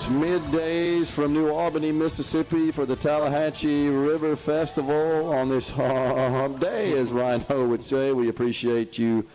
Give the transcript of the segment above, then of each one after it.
Middays from New Albany, Mississippi for the Tallahatchie River Festival on this hot day, as Rhino would say. We appreciate you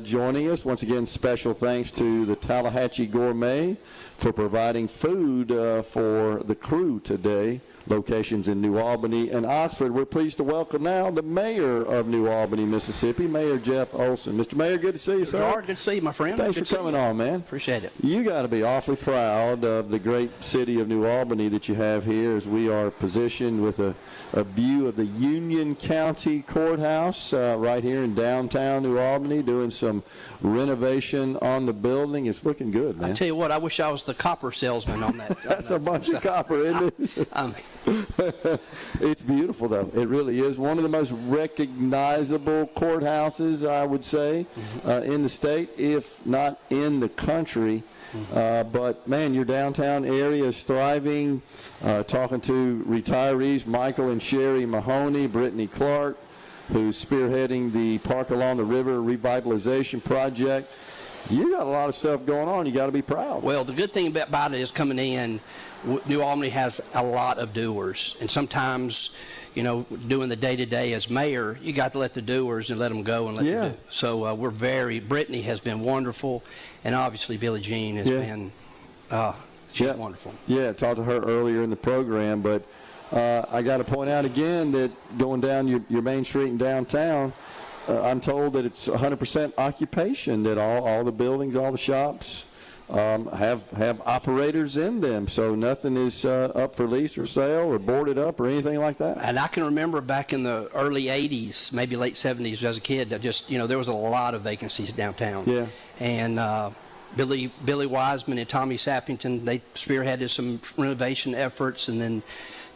joining us. Once again, special thanks to the Tallahatchie Gourmet for providing food for the crew today. Locations in New Albany and Oxford. We're pleased to welcome now the mayor of New Albany, Mississippi, Mayor Jeff Olson. Mr. Mayor, good to see you, sir. Gerard, good to see you, my friend. Thanks for coming on, man. Appreciate it. You got to be awfully proud of the great city of New Albany that you have here, as we are positioned with a view of the Union County Courthouse right here in downtown New Albany, doing some renovation on the building. It's looking good, man. I tell you what, I wish I was the copper salesman on that. That's a bunch of copper, isn't it? It's beautiful, though. It really is one of the most recognizable courthouses, I would say, in the state, if not in the country. But, man, your downtown area is thriving. Talking to retirees, Michael and Sherry Mahoney, Brittany Clark, who's spearheading the Park Along the River Revitalization Project. You got a lot of stuff going on. You got to be proud. Well, the good thing about it is coming in, New Albany has a lot of doers, and sometimes, you know, doing the day-to-day as mayor, you got to let the doers and let them go and let them do. So Brittany has been wonderful, and obviously Billie Jean has been, she's wonderful. Yeah, talked to her earlier in the program, but I got to point out again that going down your main street in downtown, I'm told that it's 100% occupation, that all the buildings, all the shops, have operators in them, so nothing is up for lease or sale or boarded up or anything like that. And I can remember back in the early 80s, maybe late 70s as a kid, that just, you know, there was a lot of vacancies downtown. Yeah. And Billy Wiseman and Tommy Sappington, they spearheaded some renovation efforts, and then,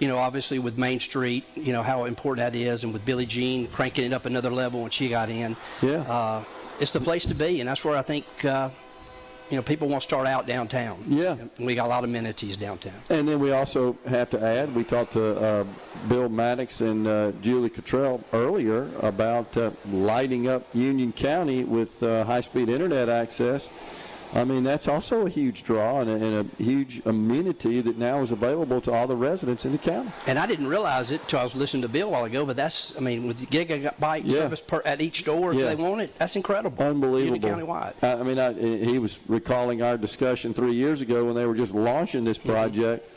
you know, obviously with Main Street, you know, how important that is, and with Billie Jean cranking it up another level when she got in. Yeah. It's the place to be, and that's where I think you know, people want to start out downtown. Yeah. We got a lot of amenities downtown. And then we also have to add, we talked to Bill Maddox and Julie Cottrell earlier about lighting up Union County with high-speed internet access. I mean, that's also a huge draw and a huge amenity that now is available to all the residents in the county. And I didn't realize it until I was listening to Bill a while ago, but that's, I mean, with the gigabyte service at each store if they want it, that's incredible. Unbelievable. Countywide. I mean, he was recalling our discussion 3 years ago when they were just launching this project.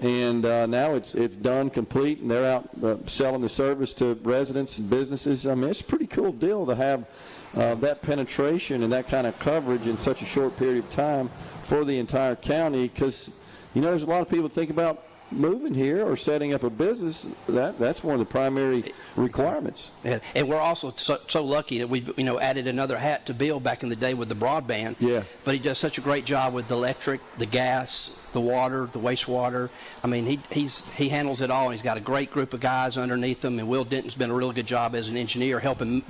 And now it's done, complete, and they're out selling the service to residents and businesses. I mean, it's a pretty cool deal to have that penetration and that kind of coverage in such a short period of time for the entire county, because, you know, there's a lot of people think about moving here or setting up a business. That's one of the primary requirements. Yeah. And we're also so lucky that we've, you know, added another hat to Bill back in the day with the broadband. Yeah. But he does such a great job with the electric, the gas, the water, the wastewater. I mean, he handles it all, and he's got a great group of guys underneath him, and Will Denton's been a really good job as an engineer helping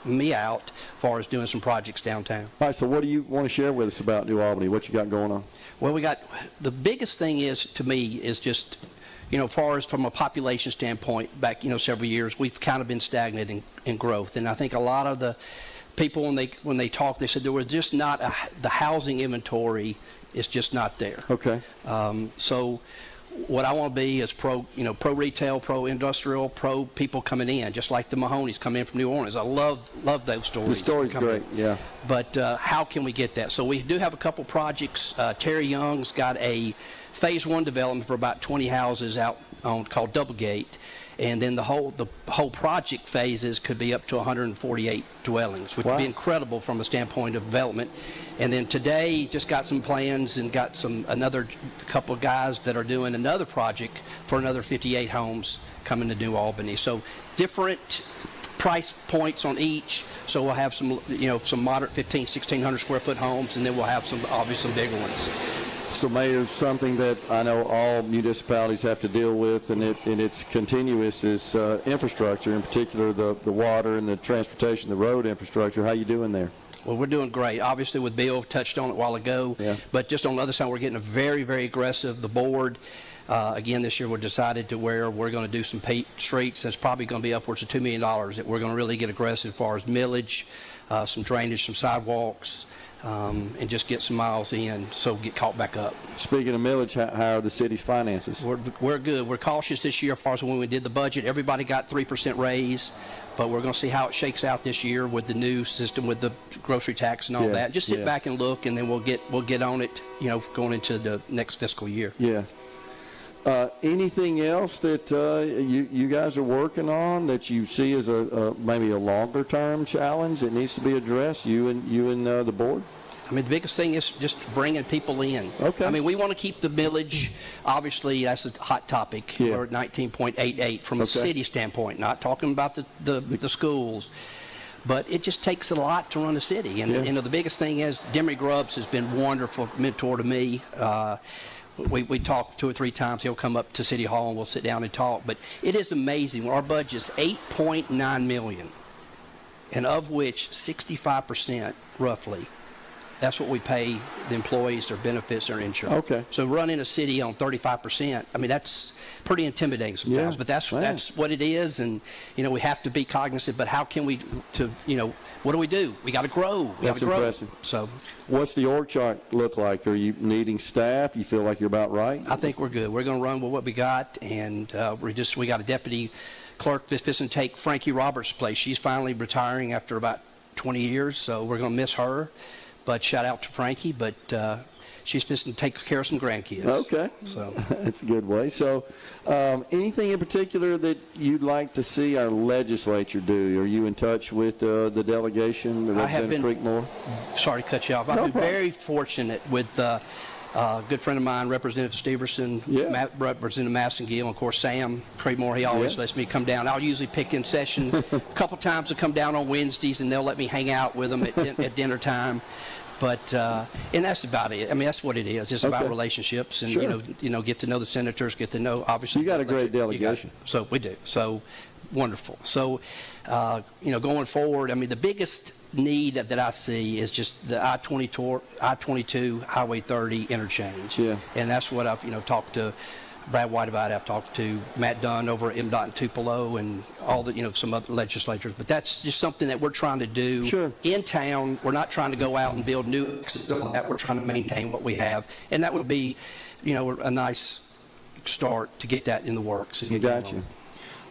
me out as far as doing some projects downtown. All right, so what do you want to share with us about New Albany? What you got going on? Well, we got, the biggest thing is, to me, is just, you know, as far as from a population standpoint, back, you know, several years, we've kind of been stagnant in growth. And I think a lot of the people, when they talk, they said there was just not the housing inventory is just not there. Okay. So what I want to be is pro retail, pro industrial, pro people coming in, just like the Mahoney's come in from New Orleans. I love those stories. The story's great, yeah. But how can we get that? So we do have a couple projects. Terry Young's got a phase 1 development for about 20 houses out on called Doublegate. And then the whole project phases could be up to 148 dwellings, which would be incredible from a standpoint of development. And then today, just got some plans and got another couple of guys that are doing another project for another 58 homes coming to New Albany. So different price points on each. So we'll have some moderate 1,600 square foot homes, and then we'll have some bigger ones. So, Mayor, something that I know all municipalities have to deal with, and it's continuous, is infrastructure, in particular the water and the transportation, the road infrastructure. How you doing there? Well, we're doing great. Obviously, with Bill, touched on it a while ago. Yeah. But just on the other side, we're getting a very, very aggressive. The board, again, this year, we're decided to where we're going to do some streets. That's probably going to be upwards of $2 million that we're going to really get aggressive as far as millage, some drainage, some sidewalks. and just get some miles in, so get caught back up. Speaking of millage, how are the city's finances? We're good. We're cautious this year as far as when we did the budget. Everybody got 3% raise, but we're going to see how it shakes out this year with the new system, with the grocery tax and all that. Just sit back and look, and then we'll get on it, going into the next fiscal year. Yeah. Anything else that you guys are working on that you see as maybe a longer term challenge that needs to be addressed? You and the board. I mean, the biggest thing is just bringing people in. Okay. I mean, we want to keep the millage. Obviously, that's a hot topic. Yeah. We're at 19.88 from a city standpoint, not talking about the schools. But it just takes a lot to run a city. And, the biggest thing is Demery Grubbs has been a wonderful mentor to me. We talk 2 or 3 times. He'll come up to City Hall and we'll sit down and talk. But it is amazing. Our budget's $8.9 million, and of which 65%, roughly, that's what we pay the employees, their benefits, their insurance. Okay. So running a city on 35%, I mean, that's pretty intimidating sometimes. Yeah. But that's what it is, and we have to be cognizant. But how can we what do we do? We got to grow. That's impressive. So, what's the org chart look like? Are you needing staff? You feel like you're about right? I think we're good. We're going to run with what we got, and we got a deputy clerk that's fixing to take Frankie Roberts' place. She's finally retiring after about 20 years, so we're going to miss her. But shout out to Frankie, but she's fixing to take care of some grandkids. Okay. So that's a good way. So anything in particular that you'd like to see our legislature do? Are you in touch with the delegation, Representative Creekmore? Sorry to cut you off. I've been very fortunate with a good friend of mine, Representative Steverson, Representative Massengill, and of course Sam Creekmore. He always lets me come down. I'll usually pick in session a couple times to come down on Wednesdays, and they'll let me hang out with them at dinner time. But and that's about it. I mean, that's what it is. It's about relationships, and get to know the senators, get to know obviously. You got a great delegation. So we do. So wonderful. So going forward, I mean, the biggest need that I see is just the I-22, Highway 30 interchange. Yeah. And that's what I've talked to Brad White about. I've talked to Matt Dunn over at MDOT and Tupelo and all the some other legislators. But that's just something that we're trying to do in town. We're not trying to go out and build new that. We're trying to maintain what we have, and that would be a nice start to get that in the works. Gotcha.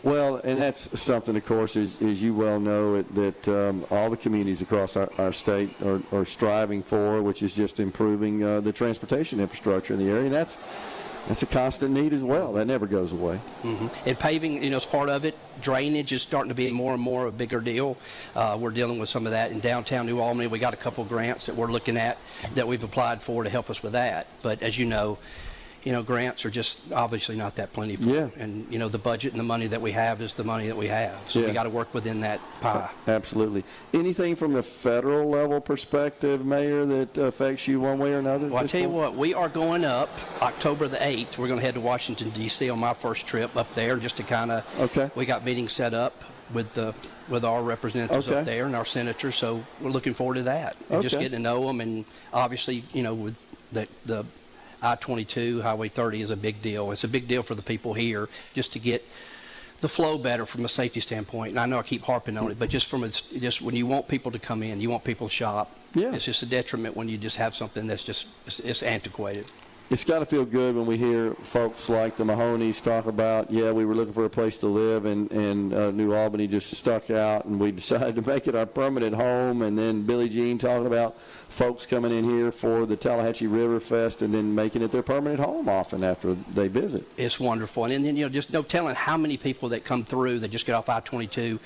Well, and that's something, of course, as you well know, that all the communities across our state are striving for, which is just improving the transportation infrastructure in the area. And that's a constant need as well. That never goes away. Mm-hmm. And paving, is part of it. Drainage is starting to be more and more a bigger deal. We're dealing with some of that in downtown New Albany. We got a couple of grants that we're looking at that we've applied for to help us with that. But as you know, grants are just obviously not that plentiful. Yeah. And, the budget and the money that we have is the money that we have. So we got to work within that pie. Absolutely. Anything from the federal level perspective, Mayor, that affects you one way or another? Well, I'll tell you what, we are going up October the 8th. We're going to head to Washington, D.C. on my first trip up there just to kind of, we got meetings set up with our representatives up there and our senators. So we're looking forward to that. And just getting to know them. And obviously, with the I-22, Highway 30 is a big deal. It's a big deal for the people here just to get the flow better from a safety standpoint. And I know I keep harping on it, but just when you want people to come in, you want people to shop. Yeah. It's just a detriment when you just have something that's it's antiquated. It's got to feel good when we hear folks like the Mahoneys talk about, we were looking for a place to live, and New Albany just stuck out, and we decided to make it our permanent home. And then Billie Jean talking about folks coming in here for the Tallahatchie River Fest and then making it their permanent home often after they visit. It's wonderful. And then, just no telling how many people that come through that just get off I-22.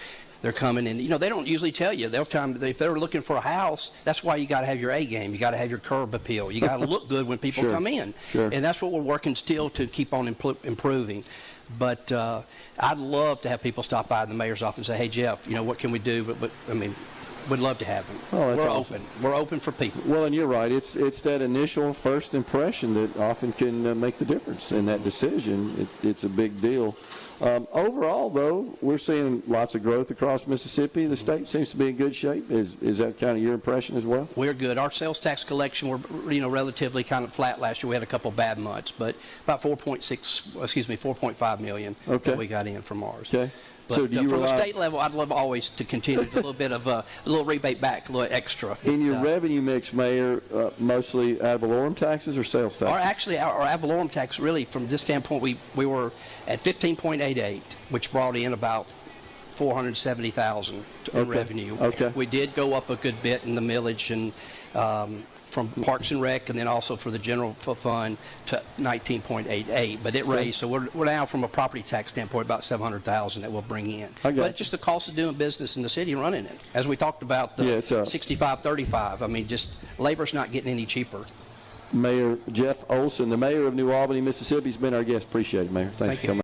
They're coming in. They don't usually tell you. They'll tell them if they're looking for a house. That's why you got to have your A game. You got to have your curb appeal. You got to look good when people come in. Sure. And that's what we're working still to keep on improving. But I'd love to have people stop by the mayor's office and say, "Hey, Jeff, what can we do?" But I mean, we'd love to have them. Oh, we're awesome. Open. We're open for people. Well, and you're right. It's that initial first impression that often can make the difference in that decision. It's a big deal. Overall, though, we're seeing lots of growth across Mississippi. The state seems to be in good shape. Is that kind of your impression as well? We're good. Our sales tax collection were, relatively kind of flat last year. We had a couple bad months, but about 4.5 million that we got in from ours. Okay. But So do you from the rely- state level, I'd love always to continue a little bit of a little rebate back, a little extra. In your But, revenue mix, Mayor, mostly ad valorem taxes or sales taxes? Or actually, our ad valorem tax, really, from this standpoint, we were at 15.88, which brought in about $470,000 in Okay. revenue. Okay. We did go up a good bit in the millage and from Parks and Rec, and then also for the general fund to 19.88. But it raised, so we're now from a property tax standpoint about $700,000 that we'll bring in. I got But you. it's just the cost of doing business in the city and running it. As we talked about the Yeah, it's a- 65-35. I mean, just labor's not getting any cheaper. Mayor Jeff Olson, the mayor of New Albany, Mississippi, has been our guest. Appreciate it, Mayor. Thanks Thank for you. coming.